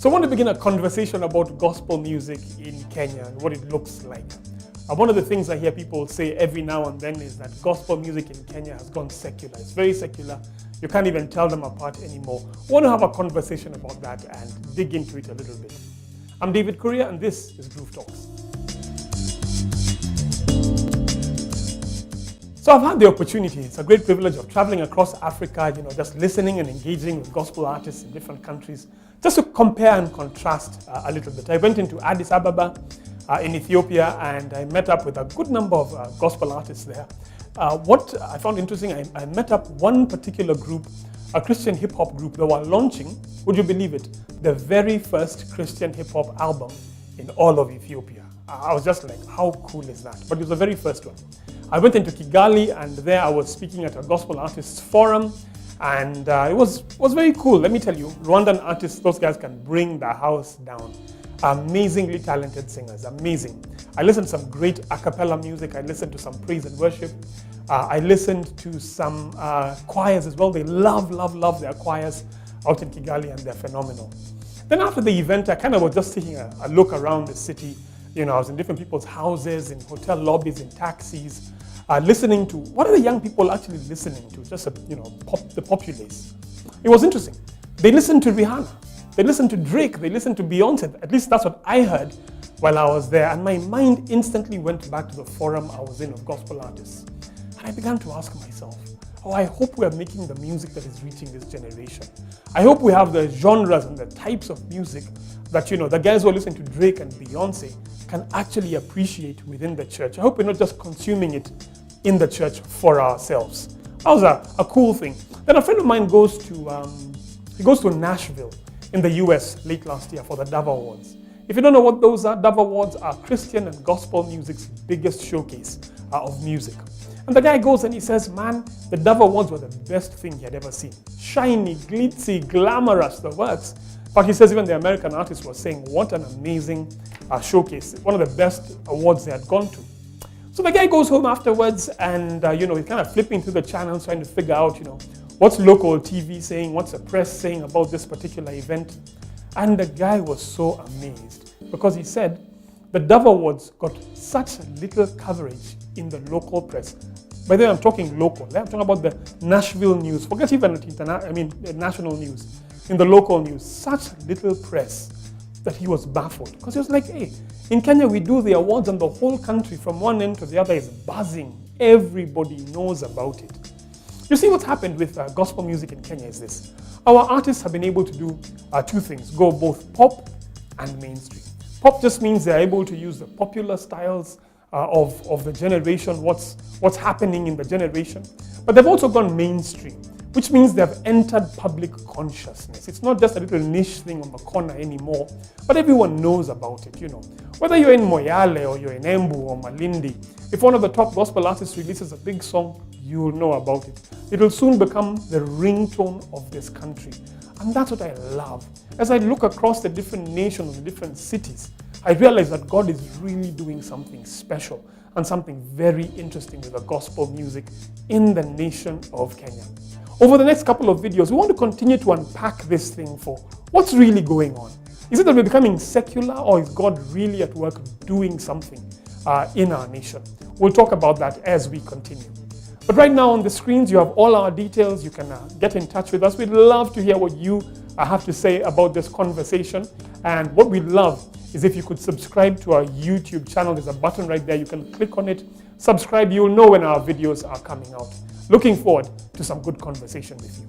So I want to begin a conversation about gospel music in Kenya and what it looks like. One of the things I hear people say every now and then is that gospel music in Kenya has gone secular. It's very secular. You can't even tell them apart anymore. I want to have a conversation about that and dig into it a little bit. I'm David Kuria and this is Groove Talks. So I've had the opportunity, it's a great privilege of traveling across Africa, just listening and engaging with gospel artists in different countries, just to compare and contrast a little bit. I went into Addis Ababa in Ethiopia and I met up with a good number of gospel artists there. What I found interesting, I met up one particular group, a Christian hip hop group that were launching, would you believe it, the very first Christian hip hop album in all of Ethiopia. I was just like, how cool is that? But it was the very first one. I went into Kigali and there I was speaking at a gospel artists forum and it was very cool. Let me tell you, Rwandan artists, those guys can bring the house down. Amazingly talented singers, amazing. I listened to some great a cappella music. I listened to some praise and worship. I listened to some choirs as well. They love their choirs out in Kigali and they're phenomenal. Then after the event, I kind of was just taking a look around the city. I was in different people's houses, in hotel lobbies, in taxis, listening to what are the young people actually listening to, just the populace. It was interesting. They listened to Rihanna, they listened to Drake, they listened to Beyonce. At least that's what I heard while I was there. And my mind instantly went back to the forum I was in of gospel artists. And I began to ask myself, I hope we are making the music that is reaching this generation. I hope we have the genres and the types of music that, the guys who are listening to Drake and Beyonce can actually appreciate within the church. I hope we're not just consuming it in the church for ourselves. That was a cool thing. Then a friend of mine goes to Nashville in the US late last year for the Dove Awards. If you don't know what those are, Dove Awards are Christian and gospel music's biggest showcase of music. And the guy goes and he says, man, the Dove Awards were the best thing he had ever seen. Shiny, glitzy, glamorous, the works. But he says even the American artists were saying, what an amazing showcase. One of the best awards they had gone to. So the guy goes home afterwards and, he's kind of flipping through the channels trying to figure out, what's local TV saying, what's the press saying about this particular event. And the guy was so amazed because he said the Dove Awards got such little coverage in the local press. By the way, I'm talking local. I'm talking about the Nashville news. Forget even the national news. In the local news, such little press that he was baffled. Because he was like, hey, in Kenya we do the awards and the whole country from one end to the other is buzzing. Everybody knows about it. You see what's happened with gospel music in Kenya is this. Our artists have been able to do two things, go both pop and mainstream. Pop just means they're able to use the popular styles of the generation, what's happening in the generation. But they've also gone mainstream, which means they've entered public consciousness. It's not just a little niche thing on the corner anymore, but everyone knows about it, Whether you're in Moyale or you're in Embu or Malindi, if one of the top gospel artists releases a big song, you'll know about it. It'll soon become the ringtone of this country. And that's what I love. As I look across the different nations and different cities, I realize that God is really doing something special and something very interesting with the gospel music in the nation of Kenya. Over the next couple of videos, we want to continue to unpack this thing for what's really going on. Is it that we're becoming secular or is God really at work doing something in our nation? We'll talk about that as we continue. But right now on the screens, you have all our details. You can get in touch with us. We'd love to hear what you have to say about this conversation. And what we'd love is if you could subscribe to our YouTube channel. There's a button right there. You can click on it, subscribe. You'll know when our videos are coming out. Looking forward to some good conversation with you.